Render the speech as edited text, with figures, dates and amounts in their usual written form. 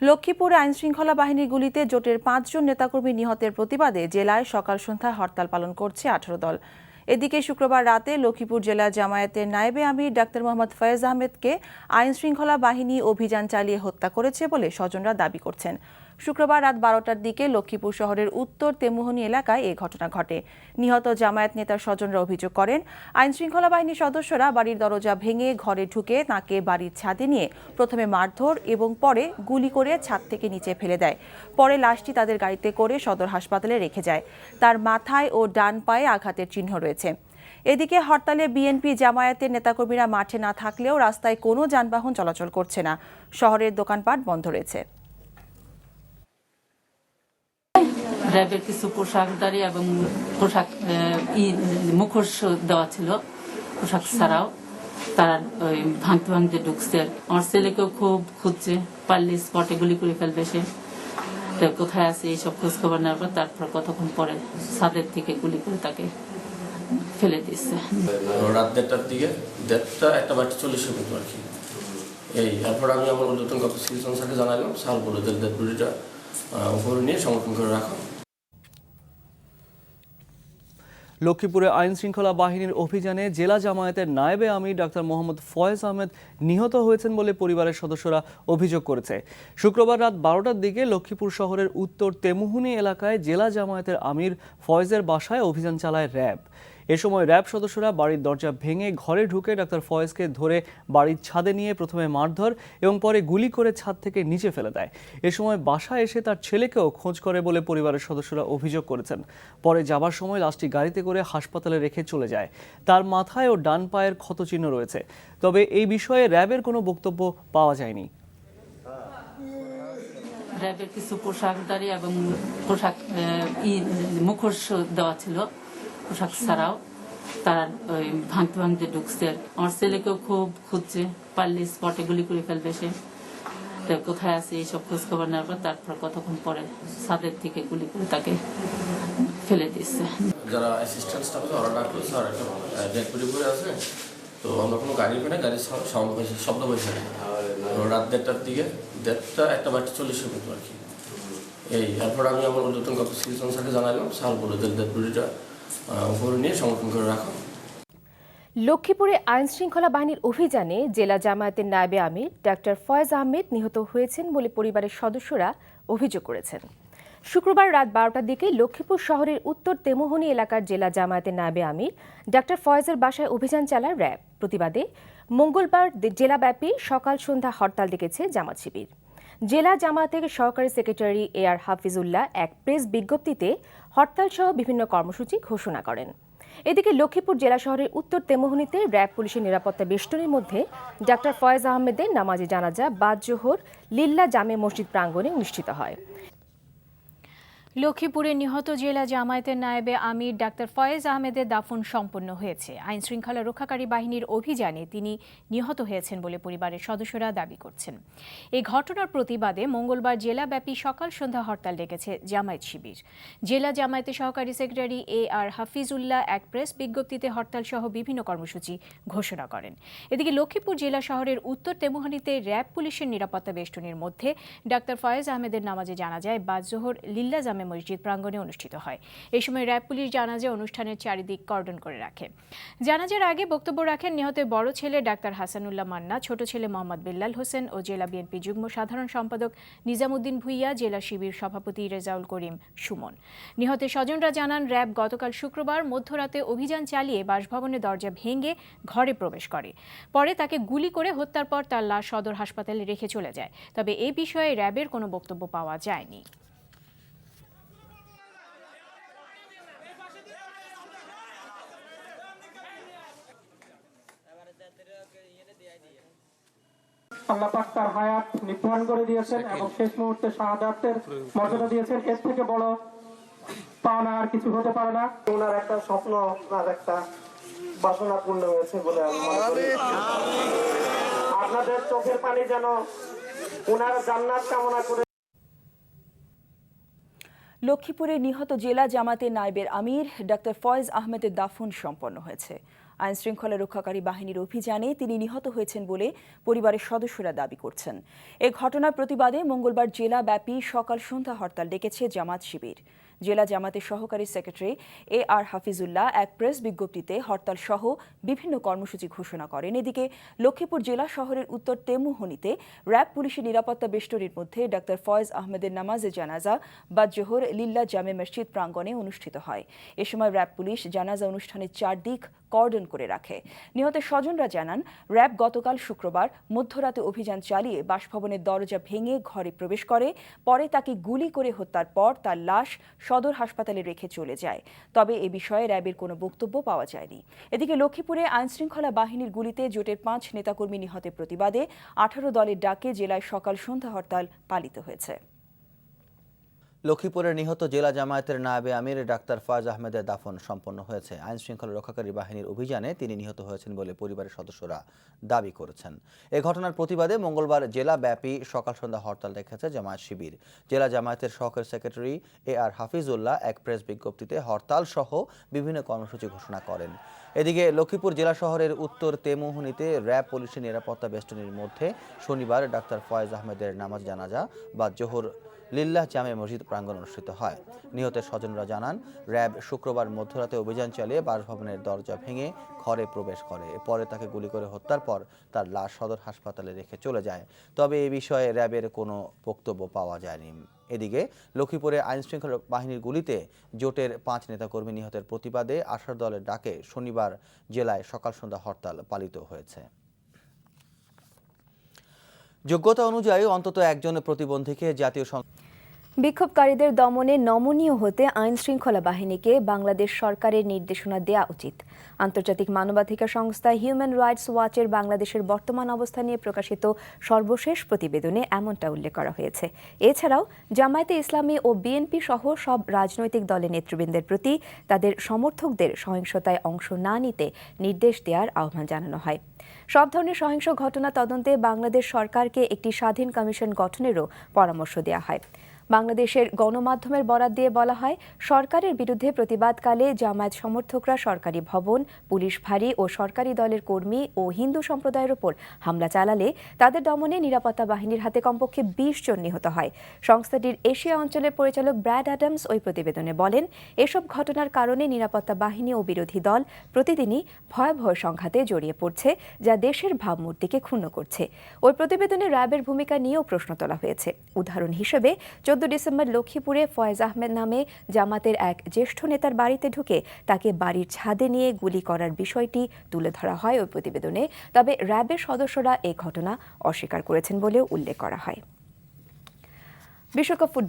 লক্ষ্মীপুরে আইনশৃঙ্খলা বাহিনীর গুলিতে জোটের 5 জন নেতাকর্মী নিহতের প্রতিবাদে জেলায় সকাল সন্ধ্যায় হরতাল পালন করছে 18 দল। এদিকে শুক্রবার রাতে লক্ষ্মীপুর জেলা জামায়াতের নায়েবে আমির ডাক্তার মোহাম্মদ ফয়েজ আহমেদকে আইনশৃঙ্খলা বাহিনী অভিযান চালিয়ে হত্যা করেছে বলে স্বজনরা দাবি করছেন। শুক্রবার রাত 12টার দিকে লক্ষ্মীপুর শহরের উত্তর তেমুহনী এলাকায় এই ঘটনা ঘটে। নিহত জামায়াত নেতার স্বজনরা অভিযোগ করেন, আইনশৃঙ্খলা বাহিনীর সদস্যরা বাড়ির দরজা ভেঙে ঘরে ঢুকে তাঁকে বাড়ির ছাদে নিয়ে প্রথমে মারধর এবং পরে গুলি করে ছাদ থেকে নিচে ফেলে দেয়। পরে লাশটি তাদের গাড়িতে করে সদর হাসপাতালে রেখে যায়। তার মাথায় ও ডান পায়ে আঘাতের চিহ্ন রয়েছে। এদিকে হরতালে বিএনপি জামায়াতের নেতাকর্মীরা মাঠে না থাকলেও রাস্তায় কোনো যানবাহন চলাচল করছে না। শহরের দোকানপাট বন্ধ রয়েছে। র্যাবের কিছু পোশাকধারী এবং পোশাক মুখোশ দেওয়া ছিল, পোশাক ছাড়াও তারা ওই ভাঙতে ভাঙতে ঢুকছে। আমার ছেলেকেও খুব খুঁজছে, পারলে স্পটে গুলি করে ফেলবে সে। কোথায় আছে এইসব খোঁজ খবর নেওয়ার পর তারপর কতক্ষণ পরে ছাদের থেকে গুলি করে তাকে ফেলে দিচ্ছে। রাত 1:30টার দিকে 1:40 আর কি। এরপর আমি আমার নতুন কপি সিলেকশন স্যারকে জানালাম, স্যার বলে ডেড বডিটা উপরে নিয়ে সংরক্ষণ করে রাখা। লক্ষ্মীপুরে আইন শৃঙ্খলা বাহিনীর অভিযানে জেলা জামায়াতের নায়েবে আমির ডাক্তার মোহাম্মদ ফয়েজ আহমেদ নিহত হয়েছেন বলে পরিবারের সদস্যরা অভিযোগ করেছে। শুক্রবার রাত 12টার দিকে লক্ষ্মীপুর শহরের উত্তর তেমুহনী এলাকায় জেলা জামায়াতের আমির ফয়েজের বাসায় অভিযান চালায় র্যাব। এ সময় র্যাব সদস্যরা বাড়ির দরজা ভেঙে ঘরে ঢুকে ডাক্তার ফয়েজকে ধরে বাড়ির ছাদে নিয়ে প্রথমে মারধর এবং পরে গুলি করে ছাদ থেকে নিচে ফেলে দেয়। এ সময় বাসায় এসে তার ছেলেকেও খোঁজ করে বলে পরিবারের সদস্যরা অভিযোগ করেছেন। পরে যাবার সময় লাশটি গাড়িতে করে হাসপাতালে রেখে চলে যায়। তার মাথায় ও ডান পায়ের ক্ষতচিহ্ন রয়েছে। তবে এই বিষয়ে র্যাবের কোনো বক্তব্য পাওয়া যায়নি। র্যাবের কিছু পোশাকধারী এবং পোশাক মুখোশ দেওয়া ছিল, পোশাক ছাড়াও তারা ওই ভাঙতে ভাঙতে ঢুকছে। আমার ছেলেকেও খুব খুঁজছে, পারলে স্পটে গুলি করে ফেলবে সে। কোথায় আছে এইসব খোঁজ খবর নেওয়ার পর তারপর কতক্ষণ পরে ছাদের থেকে গুলি করে তাকে ফেলে দিচ্ছে। যারা অ্যাসিস্ট্যান্ট স্টাফ আছে ওরা ডাক্তার স্যার একটা ডেড বডি পড়ে আছে, তো আমরা কোনো গাড়ি পেয়ে গাড়ির সাউন্ড পাইছি, শব্দ পাইছি। রাত 1:30টার দিকে 1:40 আর কি। এরপর আমি আমার নতুন কপি সিলেকশন স্যারকে জানালাম, স্যার বলে ডেড বডিটা উপরে নিয়ে সংরক্ষণ করে রাখা। লক্ষ্মীপুরে আইন শৃঙ্খলা বাহিনীর অভিযানে জেলা জামায়াতের নায়েবে আমির ডাক্তার ফয়েজ আহমেদ নিহত হয়েছেন বলে পরিবারের সদস্যরা অভিযোগ করেছেন। শুক্রবার রাত 12টার দিকে লক্ষ্মীপুর শহরের উত্তর তেমুহনী এলাকার জেলা জামায়াতের নায়েবে আমির ডাক্তার ফয়েজের বাসায় অভিযান চালায় র্যাব। প্রতিবাদে মঙ্গলবার জেলাব্যাপী সকাল সন্ধ্যা হরতাল ডেকেছে জামাত শিবির। জেলা জামায়াতের সহকারী সেক্রেটারি AR হাফিজুল্লাহ এক প্রেস বিজ্ঞপ্তিতে হরতাল সহ বিভিন্ন কর্মসূচি ঘোষণা করেন। এদিকে লক্ষ্মীপুর জেলা শহরের উত্তর তেমুহনীতে র্যাব পুলিশের নিরাপত্তা বেষ্টনীর মধ্যে ডাক্তার ফয়েজ আহমেদের নামাজে জানাজা বাদ জোহর লিল্লা জামে মসজিদ প্রাঙ্গণে অনুষ্ঠিত হয়। লক্ষ্মীপুরে নিহত জেলা জামায়াতের নায়েবে আমির ডাক্তার ফয়েজ আহমেদের দাফন সম্পন্ন হয়েছে। আইন শৃঙ্খলা রক্ষাকারী বাহিনীর অভিযানে তিনি নিহত হয়েছেন বলে পরিবারের সদস্যরা দাবি করছেন। এই ঘটনার প্রতিবাদে মঙ্গলবার জেলাব্যাপী সকাল সন্ধ্যা হরতাল ডেকেছে জামায়াত শিবির। জেলা জামায়াতের সহকারী সেক্রেটারি AR হাফিজুল্লাহ এক প্রেস বিজ্ঞপ্তিতে হরতাল সহ বিভিন্ন কর্মসূচি ঘোষণা করেন। এদিকে লক্ষ্মীপুর জেলা শহরের উত্তর তেমুহনীতে র্যাব পুলিশের নিরাপত্তা বেষ্টনীর মধ্যে ডাক্তার ফয়েজ আহমেদের নামাজে জানাজায় বাদ জোহর লিল্লা জামে মসজিদ প্রাঙ্গণে অনুষ্ঠিত হয়। এই সময় র্যাব পুলিশ জানাজা অনুষ্ঠানের চারিদিক কর্ডন করে রাখে। জানাজার আগে বক্তব্য রাখেন নিহতের বড় ছেলে ডাক্তার হাসানুল্লাহ মান্না, ছোট ছেলে মোহাম্মদ বিল্লাল হোসেন ও জেলা বিএনপি যুগ্ম সাধারণ সম্পাদক নিজামুদ্দিন ভুইয়া, জেলা শিবির সভাপতি রেজাউল করিম সুমন। নিহতের স্বজনরা জানান, র্যাব গতকাল শুক্রবার মধ্যরাতে অভিযান চালিয়ে বাসভবনের দরজা ভেঙে ঘরে প্রবেশ করে। পরে তাকে গুলি করে হত্যার পর তার লাশ সদর হাসপাতালে রেখে চলে যায়। তবে এই বিষয়ে র্যাবের কোনো বক্তব্য পাওয়া যায়নি। আল্লাহ পাক তার হায়াত নির্ধারণ করে দিয়েছেন এবং শেষ মুহূর্তে শাহাদাতের মর্যাদা দিয়েছেন। এর থেকে বড় পাওনা আর কিছু হতে পারে না। ওনার একটা স্বপ্ন, ওনার একটা বাসনা পূর্ণ হয়েছে বলে আমি মনে করি। আপনাদের চোখের পানি যেন ওনার জান্নাত কামনা করে। লক্ষ্মীপুরে নিহত জেলা জামায়াতের নায়েবে আমির ডাক্তার ফয়েজ আহমেদের দাফন সম্পন্ন হয়েছে। আইনশৃঙ্খলা রক্ষাকারী বাহিনীর অভিযানে তিনি নিহত হয়েছেন বলে পরিবারের সদস্যরা দাবি করছেন। এ ঘটনার প্রতিবাদে মঙ্গলবার জেলাব্যাপী সকাল সন্ধ্যা হরতাল ডেকেছে জামাত শিবির। জেলা জামাতের সহকারী সেক্রেটারি AR হাফিজুল্লাহ এক প্রেস বিজ্ঞপ্তিতে হরতাল সহ বিভিন্ন কর্মসূচি ঘোষণা করেন। এদিকে লক্ষ্মীপুর জেলা শহরের উত্তর তেমুহনীতে র্যাব পুলিশের নিরাপত্তা বেষ্টনীর মধ্যে ডাক্তার ফয়েজ আহমেদের নামাজে জানাজা বা জোহর লিল্লাহ জামে মসজিদ প্রাঙ্গণে অনুষ্ঠিত হয়। এ সময় র্যাব পুলিশ জানাজা অনুষ্ঠানের চারদিক কর্ডন করে রাখে। নিহতের স্বজনরা জানান, র্যাব গতকাল শুক্রবার মধ্যরাতে অভিযান চালিয়ে বাসভবনের দরজা ভেঙে ঘরে প্রবেশ করে। পরে তাকে গুলি করে হত্যার পর তার লাশ সদর হাসপাতালে রেখে চলে যায়। তবে এ বিষয়ে র্যাবের কোনো বক্তব্য পাওয়া যায়নি। এদিকে লক্ষ্মীপুরে আইনশৃঙ্খলা বাহিনীর গুলিতে জোটের 5 নেতাকর্মী নিহতের প্রতিবাদে 18 দলের ডাকে জেলায় সকাল সন্ধ্যা হরতাল পালিত হয়েছে। লক্ষ্মীপুরের নিহত জেলা জামায়াতের নায়েবে আমির ডাক্তার ফয়েজ আহমেদের দাফন সম্পন্ন হয়েছে। আইনশৃঙ্খলা রক্ষাকারী বাহিনীর অভিযানে তিনি নিহত হয়েছেন বলে পরিবারের সদস্যরা দাবি করেছেন। এ ঘটনার প্রতিবাদে মঙ্গলবার জেলাব্যাপী সকাল সন্ধ্যা হরতাল ডেকেছে জামায়াত শিবির। জেলা জামায়াতের সহকারী সেক্রেটারি AR হাফিজুল্লাহ এক প্রেস বিজ্ঞপ্তিতে হরতাল সহ বিভিন্ন কর্মসূচি ঘোষণা করেন। এদিকে লক্ষ্মীপুর জেলা শহরের উত্তর তেমুহনীতে র্যাব পুলিশের নিরাপত্তা বেষ্টনীর মধ্যে শনিবার ডাক্তার ফয়েজ আহমেদের নামাজ জানাজা বা জোহর লিল্লাহ জামে মসজিদ প্রাঙ্গণ অনুষ্ঠিত হয়। নিহতের স্বজনরা জানান, র্যাব শুক্রবার মধ্যরাতে অভিযান চালিয়ে বাসভবনের দরজা ভেঙে ঘরে প্রবেশ করে। পরে তাকে গুলি করে হত্যার পর তার লাশ সদর হাসপাতালে রেখে চলে যায়। তবে এ বিষয়ে র্যাবের কোনো বক্তব্য পাওয়া যায়নি। এদিকে লক্ষ্মীপুরে আইনশৃঙ্খলা বাহিনীর গুলিতে জোটের 5 নেতাকর্মী নিহতের প্রতিবাদে 18 দলের ডাকে শনিবার জেলায় সকাল সন্ধ্যা হরতাল পালিত হয়েছে। যোগ্যতা অনুযায়ী অন্তত একজন প্রতিবন্ধীকে জাতীয় বিক্ষোভকারীদের দমনে নমনীয় হতে আইনশৃঙ্খলা বাহিনীকে বাংলাদেশ সরকারের নির্দেশনা দেওয়া উচিত। আন্তর্জাতিক মানবাধিকার সংস্থা হিউম্যান রাইটস ওয়াচের বাংলাদেশের বর্তমান অবস্থা নিয়ে প্রকাশিত সর্বশেষ প্রতিবেদনে এমনটা উল্লেখ করা হয়েছে। এছাড়াও জামায়াতে ইসলামী ও বিএনপি সহ সব রাজনৈতিক দলের নেতৃবৃন্দের প্রতি তাদের সমর্থকদের সহিংসতায় অংশ না নিতে নির্দেশ দেওয়ার আহ্বান জানানো হয়। সব ধরনের সহিংস ঘটনা তদন্তে বাংলাদেশ সরকারকে একটি স্বাধীন কমিশন গঠনেরও পরামর্শ দেওয়া হয়। বাংলাদেশের গণমাধ্যমের বরাত দিয়ে বলা হয়, সরকারের বিরুদ্ধে প্রতিবাদকালে জামায়াত সমর্থকরা সরকারি ভবন, পুলিশ ফাঁড়ি ও সরকারি দলের কর্মী ও হিন্দু সম্প্রদায়ের ওপর হামলা চালালে তাদের দমনে নিরাপত্তা বাহিনীর হাতে কমপক্ষে 20 জন নিহত হয়। সংস্থাটির এশিয়া অঞ্চলের পরিচালক ব্র্যাড অ্যাডামস ওই প্রতিবেদনে বলেন, এসব ঘটনার কারণে নিরাপত্তা বাহিনী ও বিরোধী দল প্রতিদিনই ভয়াবহ সংঘাতে জড়িয়ে পড়ছে, যা দেশের ভাবমূর্তিকে ক্ষুণ্ণ করছে। ওই প্রতিবেদনে র্যাবের ভূমিকা নিয়েও প্রশ্ন তোলা হয়েছে। উদাহরণ হিসেবে 14 ডিসেম্বর লক্ষ্মীপুরে ফয়েজ আহমেদ নামে জামাতের এক জ্যেষ্ঠ নেতার বাড়িতে ঢুকে তাকে বাড়ির ছাদে নিয়ে গুলি করার বিষয়টি তুলে ধরা হয় ওই প্রতিবেদনে। তবে র্যাবের সদস্যরা এই ঘটনা অস্বীকার করেছেন বলেও উল্লেখ করা হয়। বিশ্বকাপ